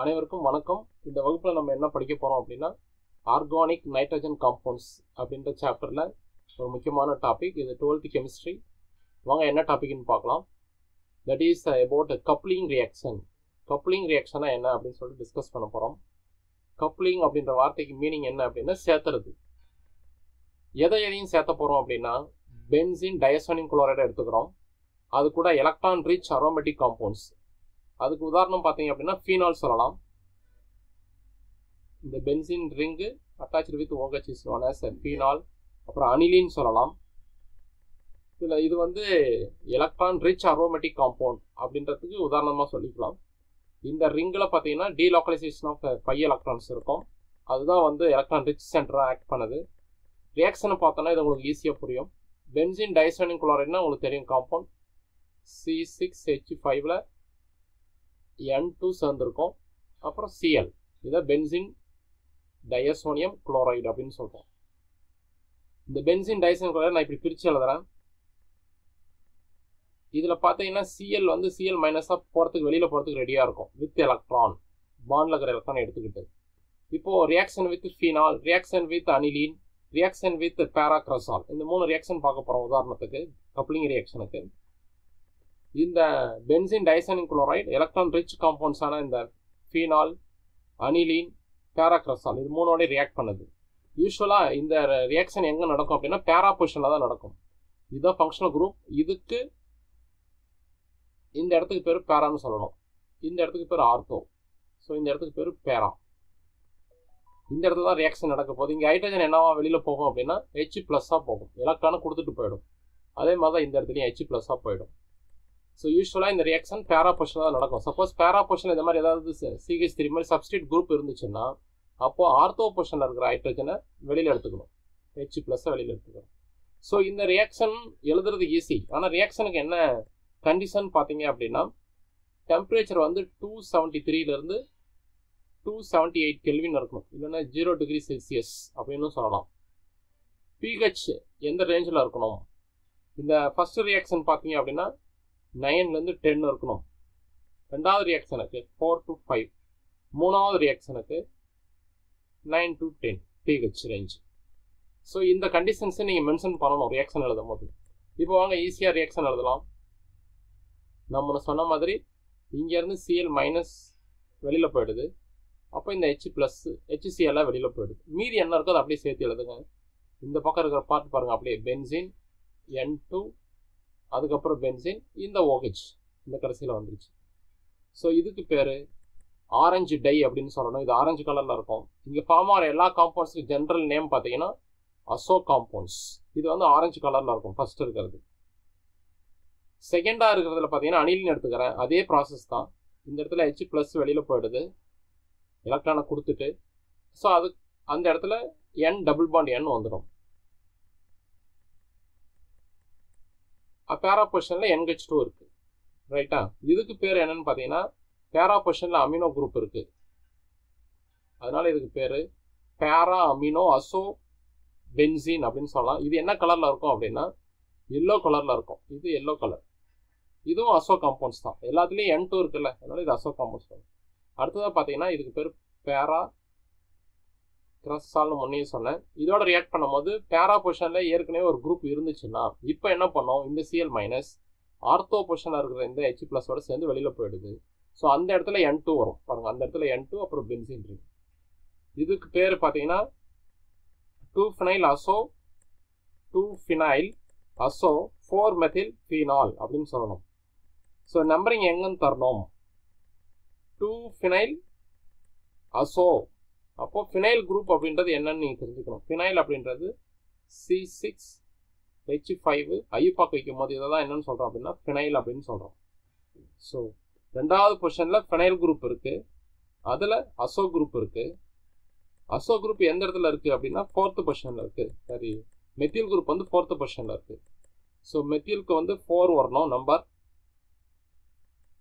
அனைவருக்கும் வணக்கம். இந்த வகுப்பில் நம்ம என்ன படிக்க போகிறோம் அப்படின்னா ஆர்கானிக் நைட்ரஜன் காம்பவுண்ட்ஸ் அப்படின்ற சாப்டரில் ஒரு முக்கியமான டாபிக். இது 12th கெமிஸ்ட்ரி. வாங்க என்ன டாபிக்னு பார்க்கலாம். That is about coupling reaction. Coupling ரியாக்ஷனா என்ன அப்படின்னு சொல்லிட்டு டிஸ்கஸ் பண்ண போகிறோம். கப்ளிங் அப்படின்ற வார்த்தைக்கு மீனிங் என்ன அப்படின்னா சேர்த்துறது. எதையும் சேர்த்த போகிறோம் அப்படின்னா பென்சின் டயசோனியம் குளோரைடை எடுத்துக்கிறோம். அது கூட எலக்ட்ரான் ரிச் அரோமேட்டிக் காம்பவுண்ட்ஸ். அதுக்கு உதாரணம் பார்த்தீங்க அப்படின்னா ஃபீனால் சொல்லலாம். இந்த benzene ring attached with OH is known as phenol. அப்புறம் அனிலின் சொல்லலாம். இது வந்து எலக்ட்ரான் ரிச் அரோமேட்டிக் காம்பவுண்ட் அப்படின்றதுக்கு உதாரணமாக சொல்லிக்கலாம். இந்த ரிங்கில் பார்த்தீங்கன்னா டீலோக்கலைசேஷன் ஆஃப் 5 எலக்ட்ரான்ஸ் இருக்கும். அதுதான் வந்து எலக்ட்ரான் ரிச் சென்டராக ஆக்ட் பண்ணுது. ரியாக்ஷனை பார்த்தோன்னா இது உங்களுக்கு ஈஸியாக புரியும். பென்சின் டைசோனியம் குளோரைட்னா உங்களுக்கு தெரியும் காம்பவுண்ட். C6H5ல் N2 சேர்ந்துருக்கும். அப்புறம் Cl. இதை பென்சின் டயசோனியம் குளோரைடு அப்படின்னு சொல்கிறோம். இந்த பென்சின் டயசோனியம் குளோரைடு நான் இப்படி பிரித்து எழுதுறேன். இதில் பார்த்தீங்கன்னா Cl வந்து Cl மைனஸாக போகிறதுக்கு வெளியில் போகிறதுக்கு ரெடியாக இருக்கும் வித் எலக்ட்ரான். பாண்டில் இருக்கிற எலக்ட்ரான் எடுத்துக்கிட்டு இப்போது reaction with phenol, reaction with aniline, reaction with paracresol, இந்த 3 ரியாக்ஷன் பார்க்க போகிறோம். உதாரணத்துக்கு கப்ளிங் ரியாக்ஷனுக்கு இந்த benzene diazonium chloride electron rich காம்பவுண்ட்ஸான இந்த ஃபீனால், அனிலின், பேராக்ரசால் இது 3ஓட ரியாக்ட் பண்ணுது. யூஸ்வலாக இந்த ரியாக்ஷன் எங்கே நடக்கும் அப்படின்னா பேரா பொசிஷனில் தான் நடக்கும். இதுதான் ஃபங்க்ஷனல் குரூப். இதுக்கு இந்த இடத்துக்கு பேர் பேரான்னு சொல்லணும். இந்த இடத்துக்கு பேர் ஆர்த்தோ. ஸோ இந்த இடத்துக்கு பேர் பேரா. இந்த இடத்துல தான் ரியாக்ஷன் நடக்க போகுது. இங்கே ஹைட்ரஜன் என்னவா வெளியில் போகும் அப்படின்னா H+ஆக போகும். எலக்ட்ரானை கொடுத்துட்டு போயிடும். அதே மாதிரி தான் இந்த இடத்துலையும் H+ஆக போயிடும். ஸோ யூஸ்வலாக இந்த ரியாக்ஷன் பேரா பொசிஷனில் தான் நடக்கும். சப்போஸ் பேரா பொசிஷனில் இந்த மாதிரி ஏதாவது CH3 மாதிரி சப்ஸ்டிட் குரூப் இருந்துச்சுன்னா அப்போது ஆர்த்தோ பொசிஷனில் இருக்கிற ஹைட்ரஜனை வெளியில் எடுத்துக்கணும். H+ஐ வெளியில் எடுத்துக்கணும். ஸோ இந்த ரியாக்ஷன் எழுதுறது ஈஸி. ஆனால் ரியாக்ஷனுக்கு என்ன கண்டிஷன் பார்த்தீங்க அப்படின்னா டெம்பரேச்சர் வந்து 273லேருந்து 278 கெல்வின் இருக்கணும். இல்லைன்னா 0 டிகிரி செல்சியஸ் அப்படின்னு சொல்லலாம். pH எந்த ரேஞ்சில் இருக்கணும்? இந்த ஃபர்ஸ்ட் ரியாக்ஷன் பார்த்தீங்க அப்படின்னா 9லேருந்து 10 இருக்கணும். ரெண்டாவது ரியாக்ஷனுக்கு 4 to 5. மூணாவது ரியாக்ஷனுக்கு 9 to 10 pH ரேஞ்ச். ஸோ இந்த கண்டிஷன்ஸை நீங்கள் மென்ஷன் பண்ணணும் ரியாக்ஷன் எழுதும் போது. இப்போ வாங்க ஈஸியாக ரியாக்ஷன் எழுதலாம். நம்ம சொன்ன மாதிரி இங்கேருந்து Cl மைனஸ் வெளியில் போயிடுது. அப்போ இந்த HCl வெளியில் போயிடுது. மீதி என்ன இருக்கோ அதை அப்படியே சேர்த்து எழுதுங்க. இந்த பக்கம் இருக்கிற பார்ட் பாருங்கள், அப்படியே பென்சின் N2, அதுக்கப்புறம் பென்சின், இந்த OH இந்த கடைசியில் வந்துருச்சு. ஸோ இதுக்கு பேர் ஆரஞ்சு டை அப்படின்னு சொல்லணும். இது ஆரஞ்சு கலரில் இருக்கும். இங்கே ஃபார்ம் ஆகிற எல்லா காம்பவுண்ட்ஸுக்கு ஜென்ரல் நேம் பார்த்தீங்கன்னா அசோ காம்பவுண்ட்ஸ். இது வந்து ஆரஞ்சு கலரில் இருக்கும் ஃபர்ஸ்ட் இருக்கிறது. செகண்டாக இருக்கிறதுல பார்த்தீங்கன்னா அனிலின் எடுத்துக்கிறேன். அதே ப்ராசஸ் தான். இந்த இடத்துல H+ வெளியில் போயிடுது எலக்ட்ரானை கொடுத்துட்டு. ஸோ அது அந்த இடத்துல N டபுள் பாண்ட் N வந்துடும். பேரா பொசிஷனில் NH2 இருக்குது. ரைட்டா? இதுக்கு பேர் என்னன்னு பார்த்தீங்கன்னா பேரா பொசிஷனில் அமினோ குரூப் இருக்குது. அதனால இதுக்கு பேர் பேரா அமினோ அசோ பென்சின் அப்படின்னு சொல்லலாம். இது என்ன கலரில் இருக்கும் அப்படின்னா எல்லோ கலரில் இருக்கும். இது எல்லோ கலர். இதுவும் அசோ காம்பவுண்ட்ஸ் தான். எல்லாத்துலேயும் N2 இருக்குல்ல, அதனால இது அசோ காம்பவுண்ட்ஸ் தான். அடுத்ததாக பார்த்தீங்கன்னா இதுக்கு பேர் பேரா கிரஸால்னு முன்னையும் சொன்னேன். இதோட ரியாக்ட் பண்ணும்போது பேரா பொசிஷனில் ஏற்கனவே ஒரு குரூப் இருந்துச்சுன்னா இப்போ என்ன பண்ணோம், இந்த Cl மைனஸ் ஆர்த்தோ பொசிஷனில் இருக்கிற இந்த H+ஓட சேர்ந்து வெளியில் போயிடுது. ஸோ அந்த இடத்துல N2 வரும் பாருங்கள். அந்த இடத்துல N2 அப்புறம் பென்சின் ரிங். இதுக்கு பேர் பார்த்தீங்கன்னா 2-phenyl அசோ 2-phenyl அசோ 4-methyl phenol அப்படின்னு சொல்லணும். ஸோ நம்பரிங் எங்கன்னு தரணும், 2-phenyl அசோ. அப்போது ஃபினைல் குரூப் அப்படின்றது என்னன்னு நீங்கள் தெரிஞ்சுக்கணும். ஃபினைல் அப்படின்றது C6H5 ஐப்பாக்கு வைக்கும் போது இதை தான் என்னன்னு சொல்கிறோம் அப்படின்னா ஃபினைல் அப்படின்னு சொல்கிறோம். ஸோ ரெண்டாவது பொசிஷனில் ஃபினைல் குரூப் இருக்குது. அதில் அசோ குரூப் இருக்குது. அசோ குரூப் எந்த இடத்துல இருக்குது அப்படின்னா 4th பொசிஷனில் இருக்குது. சரி, மெத்தில் குரூப் வந்து 4th பொசிஷனில் இருக்குது. ஸோ மெத்திலுக்கு வந்து 4 வரணும் நம்பர்.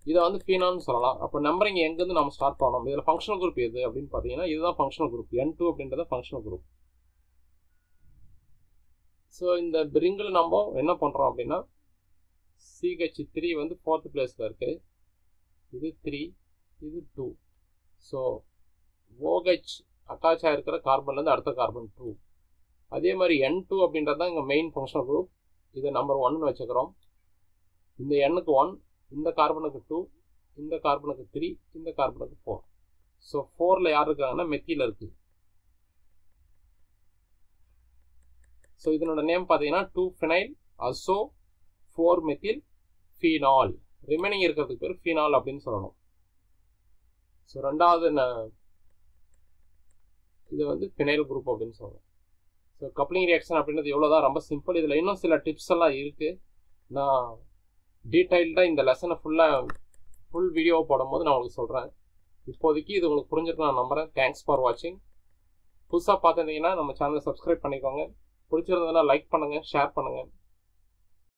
இதை வந்து ஃபீனால்னு சொல்லலாம். அப்போ நம்பரிங் எங்கேருந்து நம்ம ஸ்டார்ட் பண்ணணும். இதில் ஃபங்க்ஷனல் குரூப் எது அப்படின்னு பார்த்தீங்கன்னா இதுதான் ஃபங்க்ஷனல் குரூப். N2 அப்படின்றத ஃபங்க்ஷனல் குரூப். ஸோ இந்த ரிங்கில் நம்ம என்ன பண்ணுறோம் அப்படின்னா CH3 வந்து 4th பிளேஸில் இருக்குது. இது 3, இது 2. ஸோ OH அட்டாச் ஆகிருக்கிற கார்பன்லேருந்து அடுத்த கார்பன் 2. அதே மாதிரி N2 அப்படின்றது தான் இங்கே மெயின் ஃபங்க்ஷனல் குரூப். இதை நம்பர் 1ன்னு வச்சுக்கிறோம். இந்த Nக்கு 1, இந்த கார்பனுக்கு 2, இந்த கார்பனுக்கு 3, இந்த கார்பனுக்கு 4. ஸோ 4ல் யார் இருக்காங்கன்னா மெத்தில் இருக்குது. ஸோ இதனோட நேம் பார்த்தீங்கன்னா 2-phenyl அசோ 4-மெத்தில் ஃபீனால். ரிமைனிங் இருக்கிறதுக்கு பேர் ஃபீனால் அப்படின்னு சொல்லணும். ஸோ ரெண்டாவது இது வந்து ஃபினைல் குரூப் அப்படின்னு சொல்லணும். ஸோ கப்ளிங் ரியாக்ஷன் அப்படின்றது எவ்வளோதான், ரொம்ப சிம்பிள். இதில் இன்னும் சில டிப்ஸ் எல்லாம் இருக்குது. நான் டீட்டெயில்டாக இந்த லெசனை ஃபுல் வீடியோவை போடும்போது நான் உங்களுக்கு சொல்கிறேன். இப்போதைக்கு இது உங்களுக்கு புரிஞ்சிருக்கும் நான் நம்புகிறேன். தேங்க்ஸ் ஃபார் வாட்சிங். புதுசாக பார்த்துருந்தீங்கன்னா நம்ம சேனலை சப்ஸ்கிரைப் பண்ணிக்கோங்க. பிடிச்சிருந்ததுன்னா லைக் பண்ணுங்கள், ஷேர் பண்ணுங்கள்.